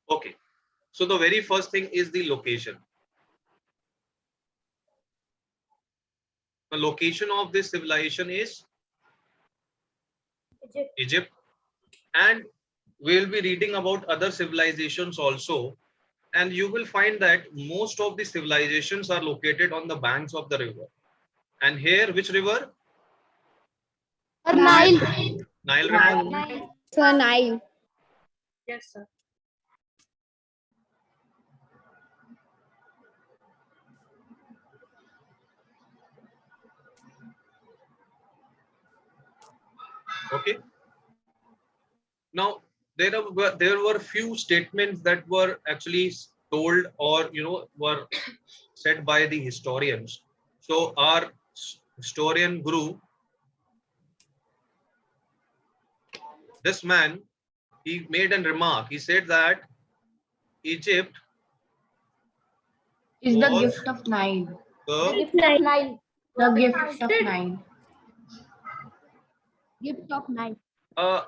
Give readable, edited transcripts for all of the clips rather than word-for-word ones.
Okay. So the very first thing is the location. The location of this civilization is Egypt. And we'll be reading about other civilizations also. And you will find that most of the civilizations are located on the banks of the river. And here, which river? Nile. Nile River. Nile. Sir, Nile. Yes, sir. Okay. Now, there were few statements that were actually told or were said by the historians. So our historian Guru, this man, he made a remark. He said that Egypt Is the was gift of Nile. the Nile. The gift of Nile. Gift of Nile.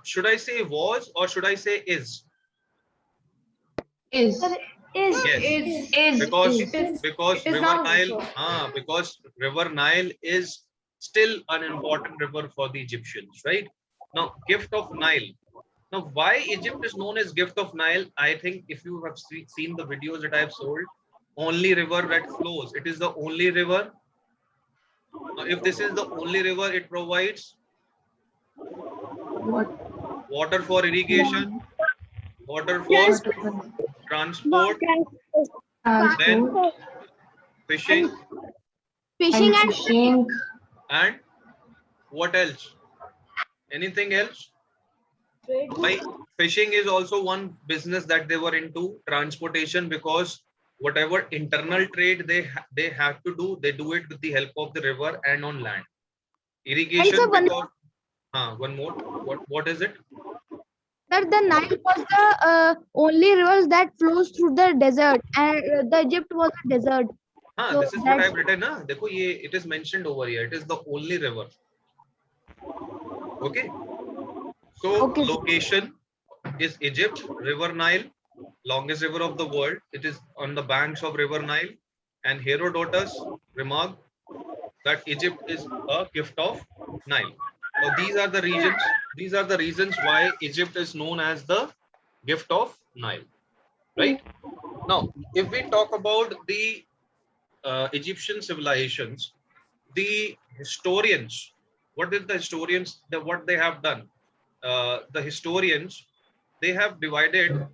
should I say was or should I say is? Is. Is Yes. Because It is River now Nile, also. because River Nile is still an important river for the Egyptians, right? Now, gift of Nile. Now, why Egypt is known as gift of Nile? I think if you have seen the videos that I have sold, only river that flows. It is the only river. Now, if this is the only river, it provides What? water for irrigation, water for transport, then Transport. fishing, Fishing and Fishing. and what else? Anything else? Why fishing is also one business that they were into. Transportation, because whatever internal trade they have to do, they do it with the help of the river and on land. Irrigation, one- because one more. What is it? Sir, the Nile was the only river that flows through the desert, and the Egypt was a desert. So This is what I've written. Dekho, it is mentioned over here. It is the only river. Okay. So Okay. location is Egypt, River Nile, longest river of the world. It is on the banks of River Nile. And Herodotus remarked that Egypt is a gift of Nile. So these are the regions. These are the reasons why Egypt is known as the gift of Nile. Right? Now, if we talk about the Egyptian civilizations, the historians, what did the historians, what they have done? The historians, they have divided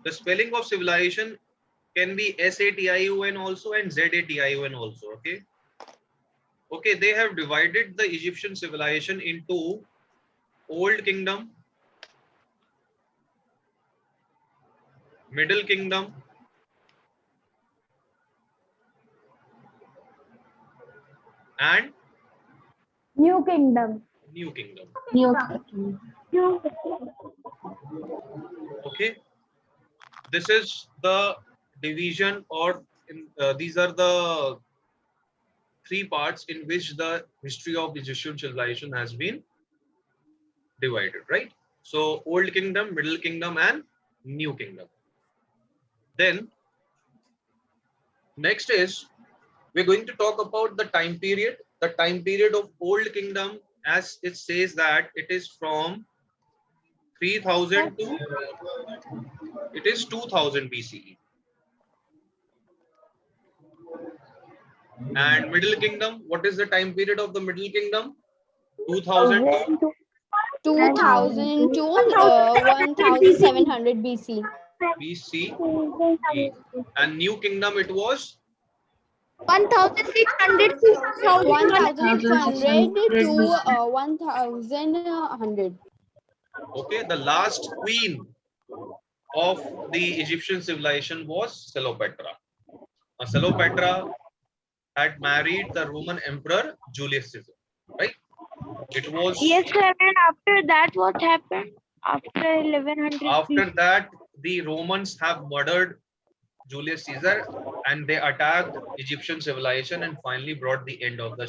the spelling of civilization can be Satiin also and Zatiin also. Okay. Okay, they have divided the Egyptian civilization into Old Kingdom, Middle Kingdom, and New Kingdom. New Kingdom. Okay, this is the division, or these are the three parts in which the history of Egyptian civilization has been divided, right? So Old Kingdom, Middle Kingdom, and New Kingdom. Then next is we're going to talk about the time period. The time period of Old Kingdom, as it says that it is from 3000 to it is 2000 BCE. And Middle Kingdom, what is the time period of the Middle Kingdom? 2000 to 2000 to 1700 BC. BCE. And New Kingdom, it was 1600 to 1600 to 1100. okay. The last queen of the Egyptian civilization was Cleopatra. Now, Cleopatra had married the Roman Emperor Julius Caesar, right? It was Yes, sir. And after that, what happened? After 1100 after that the Romans have murdered Julius Caesar, and they attacked Egyptian civilization and finally brought the end of the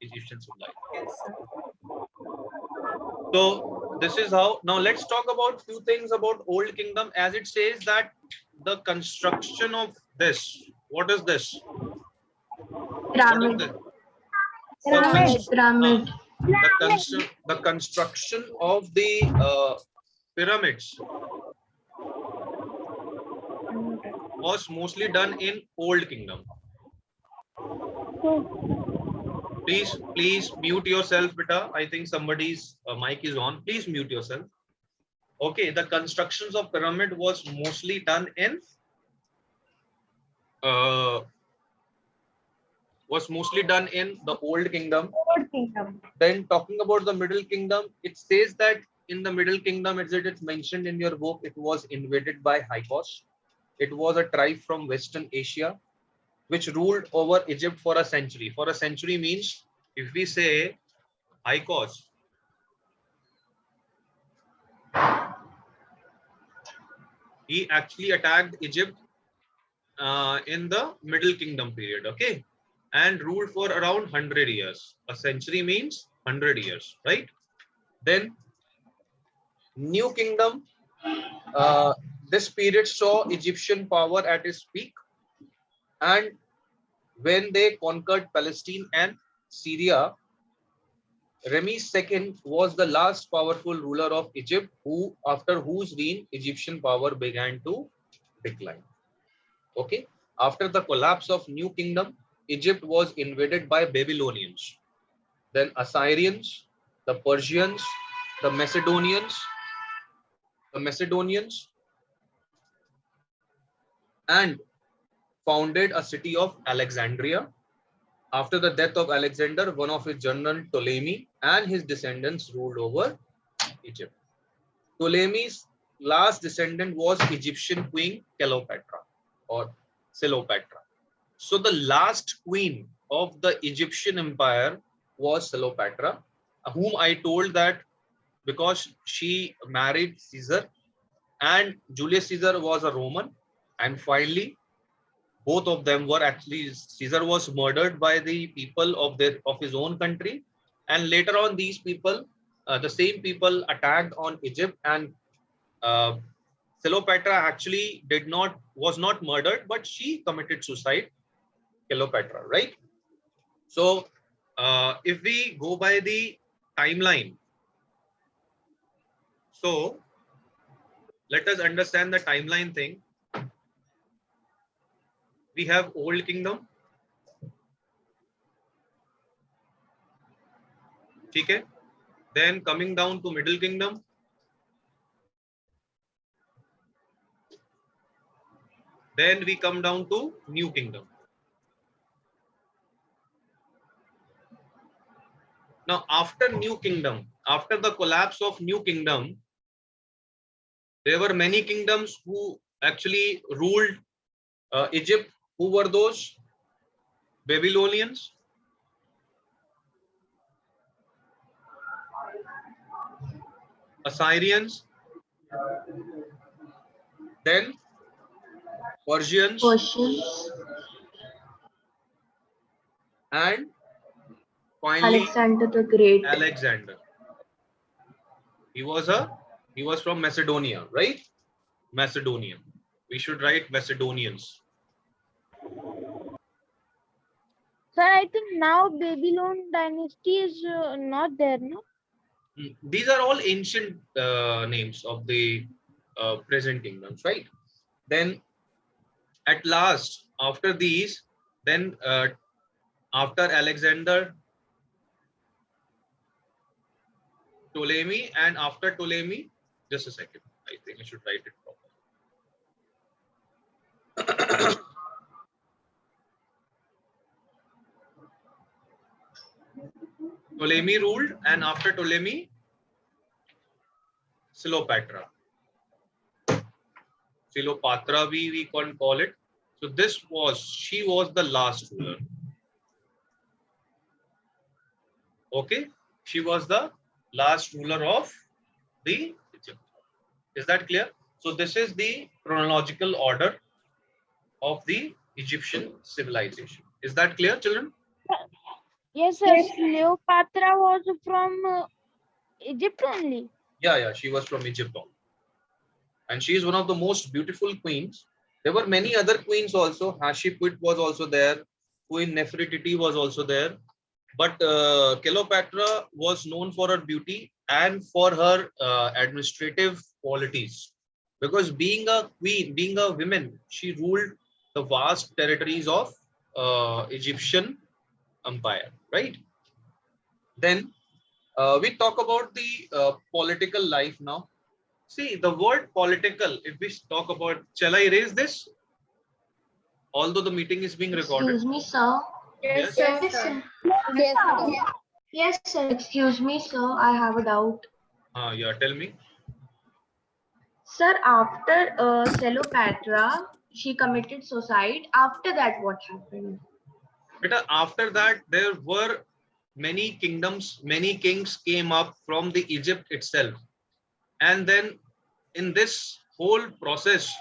Egyptian civilization. Yes, sir. So this is how. Now let's talk about few things about Old Kingdom. As it says that the construction of this. What is this? What is Pyramid. this? Pyramid. The construction of the pyramids was mostly done in Old Kingdom. Please mute yourself, beta. I think somebody's mic is on. Please mute yourself. Okay, the constructions of pyramid was mostly done in the Old Kingdom. Then talking about the Middle Kingdom, it says that in the Middle Kingdom, it's mentioned in your book, it was invaded by Hyksos. It was a tribe from Western Asia, which ruled over Egypt for a century. For a century means, if we say Hyksos, he actually attacked Egypt in the Middle Kingdom period, okay, and ruled for around 100 years. A century means 100 years, right? Then New Kingdom, this period saw Egyptian power at its peak, and when they conquered Palestine and Syria, Ramses II was the last powerful ruler of Egypt, after whose reign Egyptian power began to decline. Okay, after the collapse of New Kingdom, Egypt was invaded by Babylonians, then Assyrians, the Persians, the Macedonians, and founded a city of Alexandria. After the death of Alexander, one of his general, Ptolemy, and his descendants ruled over Egypt. Ptolemy's last descendant was Egyptian queen Cleopatra or Cleopatra. So the last queen of the Egyptian empire was Cleopatra, whom I told that because she married Caesar, and Julius Caesar was a Roman, and finally both of them were actually, Caesar was murdered by the people of his own country, and later on these people, the same people attacked on Egypt, and Cleopatra actually was not murdered, but she committed suicide, Cleopatra, right? So if we go by the timeline, so let us understand the timeline thing. We have Old Kingdom. Okay. Then coming down to Middle Kingdom. Then we come down to New Kingdom. Now, after New Kingdom, after the collapse of New Kingdom, there were many kingdoms who actually ruled Egypt. Who were those? Babylonians, Assyrians, then Persians, and finally Alexander the Great. Alexander. He was from Macedonia, right? Macedonian. We should write Macedonians. Sir, I think now Babylon dynasty is not there, no? These are all ancient names of the present kingdoms, right? Then at last, after these, then after Alexander, Ptolemy, and after Ptolemy, just a second, I think I should write it properly. Ptolemy ruled, and after Ptolemy, Cleopatra. Cleopatra, we can call it. So she was the last ruler. Okay, she was the last ruler of the Egypt. Is that clear? So this is the chronological order. of the Egyptian civilization. Is that clear, children? Yes, sir. Cleopatra was from Egypt only. Yeah, she was from Egypt only. And she is one of the most beautiful queens. There were many other queens also. Hatshepsut was also there. Queen Nefertiti was also there. But Cleopatra was known for her beauty and for her administrative qualities. Because being a queen, being a woman, she ruled the vast territories of Egyptian empire, right? Then we talk about the political life now. See, the word political, if we talk about, shall I erase this? Although the meeting is being recorded. Excuse me, sir. Yes. Yes, sir. Yes. Yes, sir. Excuse me, sir. I have a doubt. Yeah, tell me. Sir, after Cleopatra, she committed suicide. After that, what happened? But after that, there were many kingdoms, many kings came up from the Egypt itself. And then in this whole process,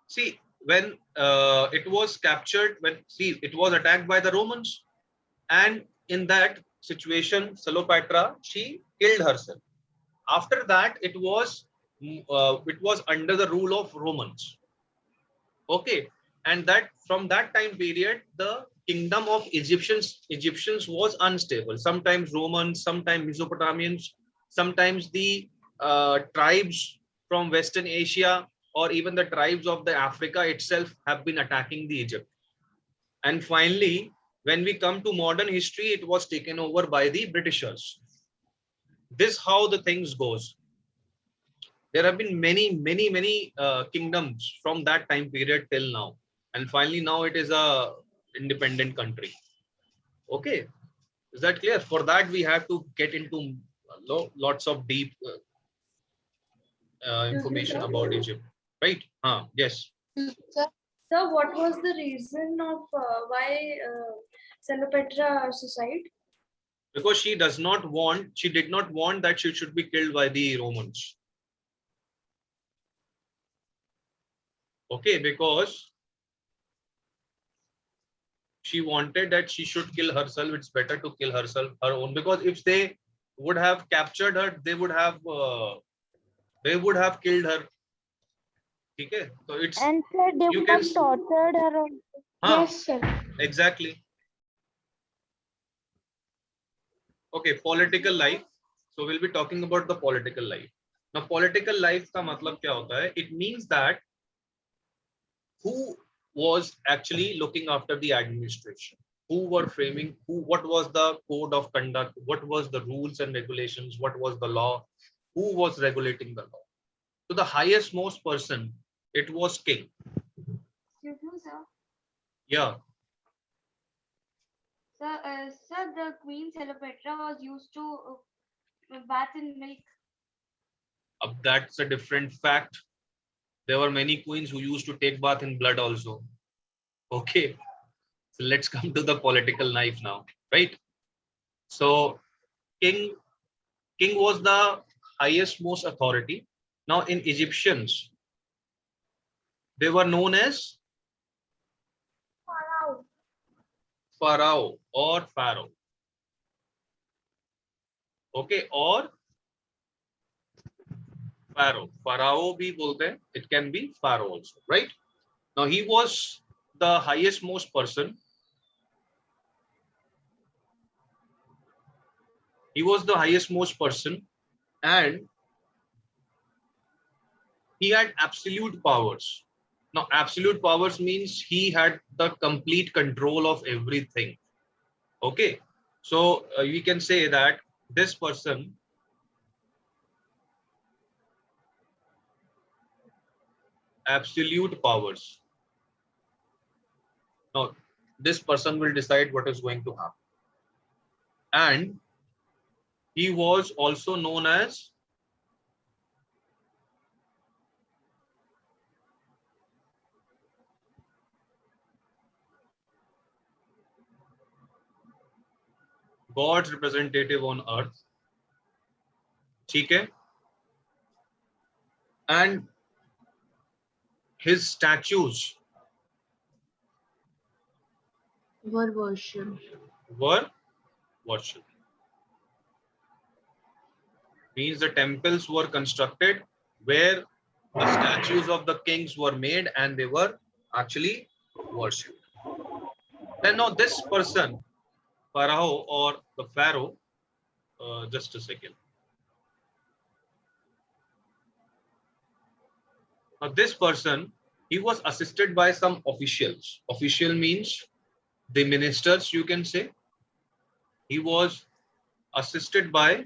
see, when it was captured, it was attacked by the Romans. And in that situation, Cleopatra, she killed herself. After that, it was under the rule of Romans. Okay, and that from that time period, the kingdom of Egyptians was unstable. Sometimes Romans, sometimes Mesopotamians, sometimes the tribes from Western Asia, or even the tribes of the Africa itself have been attacking the Egypt. And finally, when we come to modern history, it was taken over by the Britishers. This how the things goes. There have been many kingdoms from that time period till now, and finally now it is a independent country. Okay, is that clear? For that we have to get into lots of deep information about Egypt, right? Yes. Sir, what was the reason of why Cleopatra suicide? Because she did not want that she should be killed by the Romans. Okay, because she wanted that she should kill herself. It's better to kill herself, her own, because if they would have captured her, they would have killed her. Okay, so it's, And sir, they you would can, have tortured her also. Yes, sir. exactly. Okay, political life. So we'll be talking about the political life. Now, political life का मतलब क्या होता है? It means that who was actually looking after the administration, who were framing, what was the code of conduct, what was the rules and regulations, what was the law, who was regulating the law. So the highest most person, it was king. Excuse me, sir. Yeah. Sir, the Queen Cleopatra was used to bath in milk. That's a different fact. There were many queens who used to take bath in blood also. Okay, so let's come to the political life now, right? So king was the highest most authority. Now in Egyptians, they were known as Pharaoh or Pharaoh. Okay, or Pharaoh. Pharaoh bhi bolte hain. It can be Pharaoh also, right? Now he was the highest most person. He was the highest most person, and he had absolute powers. Now, absolute powers means he had the complete control of everything. Okay, so we can say that this person absolute powers. Now, this person will decide what is going to happen. And he was also known as God's representative on earth. Okay? And his statues Were worshipped. Were worshipped. Means the temples were constructed where the statues of the kings were made and they were actually worshipped. Then now this person, Pharaoh or the Pharaoh, just a second. Now this person, he was assisted by some officials. Official means the ministers, you can say. He was assisted by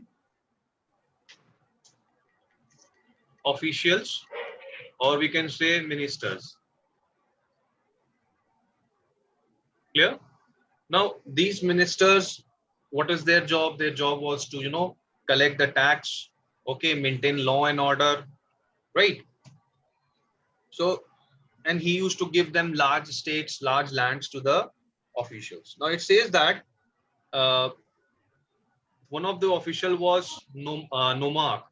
officials, or we can say ministers. Clear? Now these ministers, what is their job? Their job was to collect the tax, okay, maintain law and order, right? So, and he used to give them large estates, large lands to the officials. Now it says that one of the official was Nomarch.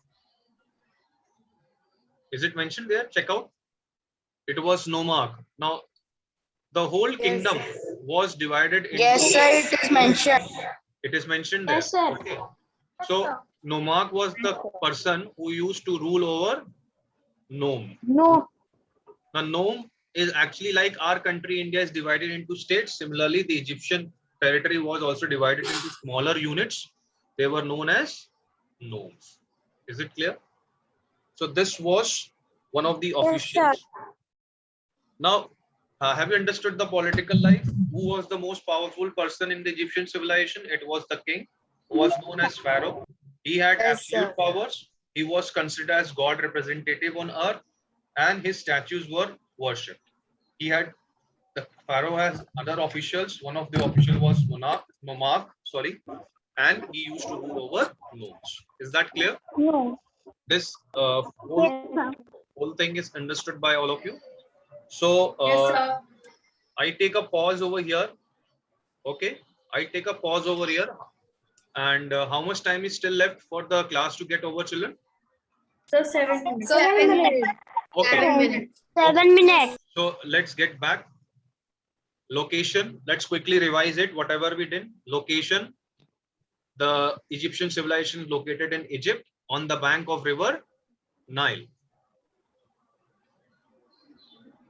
Is it mentioned there? Check out. It was Nomarch. Now the whole kingdom was divided into. Yes, sir, it is mentioned. It is mentioned there. Yes, sir. Okay. So Nomarch was the person who used to rule over Nome. No. Now Nome is actually like our country, India is divided into states. Similarly, the Egyptian territory was also divided into smaller units. They were known as nomes. Is it clear? So this was one of the officials. Now, have you understood the political life? Who was the most powerful person in the Egyptian civilization? It was the king, who was known as Pharaoh. He had absolute powers. He was considered as God representative on earth, and his statues were worshipped. The Pharaoh has other officials. One of the officials was Nomarch, and he used to rule over nomes. Is that clear? No. This whole thing is understood by all of you. So I take a pause over here. Okay, I take a pause over here. And how much time is still left for the class to get over, children? So 7 minutes. 7 minutes. Okay. 7 minutes. 7 minutes. So let's get back. Location. Let's quickly revise it. Whatever we did. Location. The Egyptian civilization is located in Egypt on the bank of river Nile.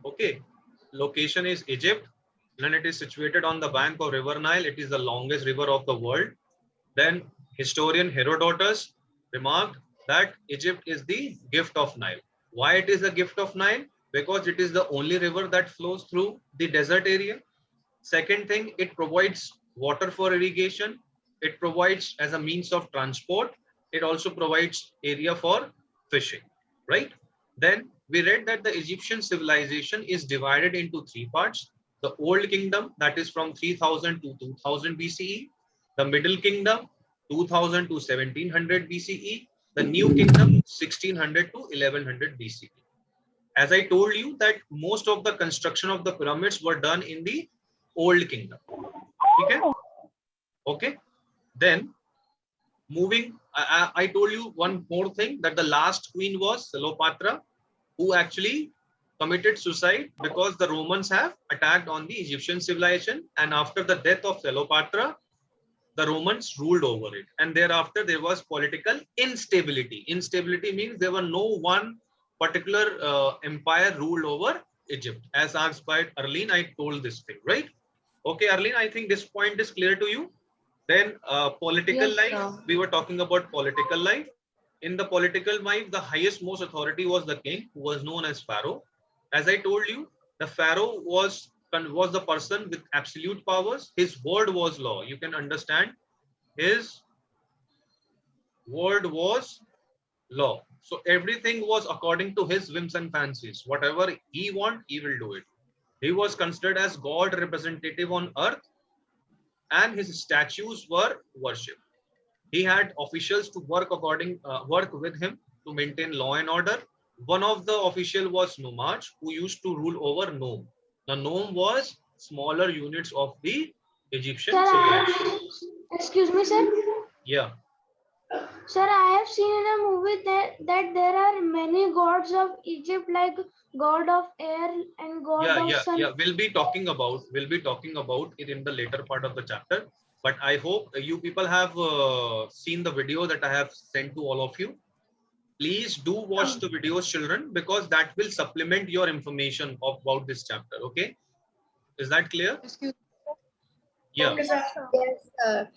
Okay. Location is Egypt. And it is situated on the bank of river Nile. It is the longest river of the world. Then historian Herodotus remarked that Egypt is the gift of Nile. Why it is the gift of Nile? Because it is the only river that flows through the desert area. Second thing, it provides water for irrigation. It provides as a means of transport. It also provides area for fishing, right? Then we read that the Egyptian civilization is divided into 3 parts. The Old Kingdom, that is from 3000 to 2000 BCE. The Middle Kingdom, 2000 to 1700 BCE. The New Kingdom, 1600 to 1100 BCE. As I told you that most of the construction of the pyramids were done in the Old Kingdom. Okay? Okay. Then moving, I told you one more thing, that the last queen was Cleopatra, who actually committed suicide because the Romans have attacked on the Egyptian civilization, and after the death of Cleopatra, the Romans ruled over it, and thereafter there was political instability. Instability means there were no one particular empire ruled over Egypt. As asked by Arlene, I told this thing, right? Okay, Arlene, I think this point is clear to you. Then political life, we were talking about political life. In the political life, the highest most authority was the king, who was known as Pharaoh. As I told you, the Pharaoh was the person with absolute powers. His word was law. You can understand, his word was law. So everything was according to his whims and fancies. Whatever he wants, he will do it. He was considered as God representative on earth, and his statues were worshipped. He had officials to work with him to maintain law and order. One of the official was Nomarch, who used to rule over Nome. The Nome was smaller units of the Egyptian civilization. Excuse me, sir. Yeah. Sir, I have seen in a movie that there are many gods of Egypt, like god of air and god of sun. We'll be talking about it in the later part of the chapter. But I hope you people have seen the video that I have sent to all of you. Please do watch the videos, children, because that will supplement your information about this chapter. Okay, is that clear? Yeah. Okay, sir. Yes, sir.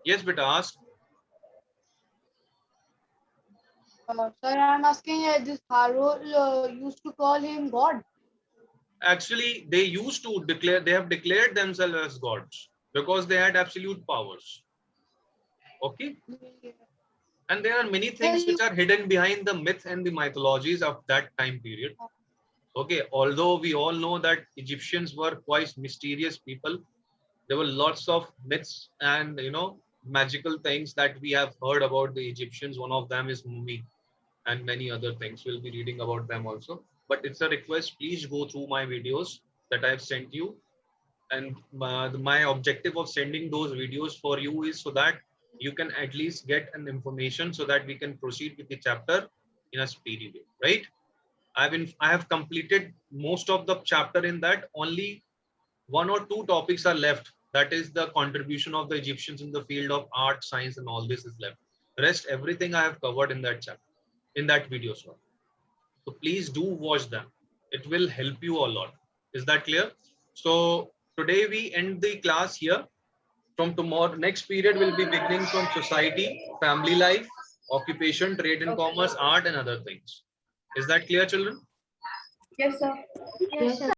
Yes, beta, ask. Sir, I'm asking this Pharaoh used to call him God. Actually, they used to declare, they have declared themselves as gods because they had absolute powers. Okay. And there are many things which are hidden behind the myth and the mythologies of that time period. Okay. Although we all know that Egyptians were quite mysterious people, there were lots of myths and, you know, magical things that we have heard about the Egyptians. One of them is Mummy and many other things. We'll be reading about them also. But it's a request, please go through my videos that I have sent you. And my objective of sending those videos for you is so that you can at least get an information so that we can proceed with the chapter in a speedy way, right? I have completed most of the chapter in that. Only 1 or 2 topics are left. That is the contribution of the Egyptians in the field of art, science, and all this is left. Rest, everything I have covered in that chapter, in that video. So please do watch them. It will help you a lot. Is that clear? So today we end the class here. From tomorrow, next period will be beginning from society, family life, occupation, trade and commerce, art, and other things. Is that clear, children? Yes, sir. Yes, sir.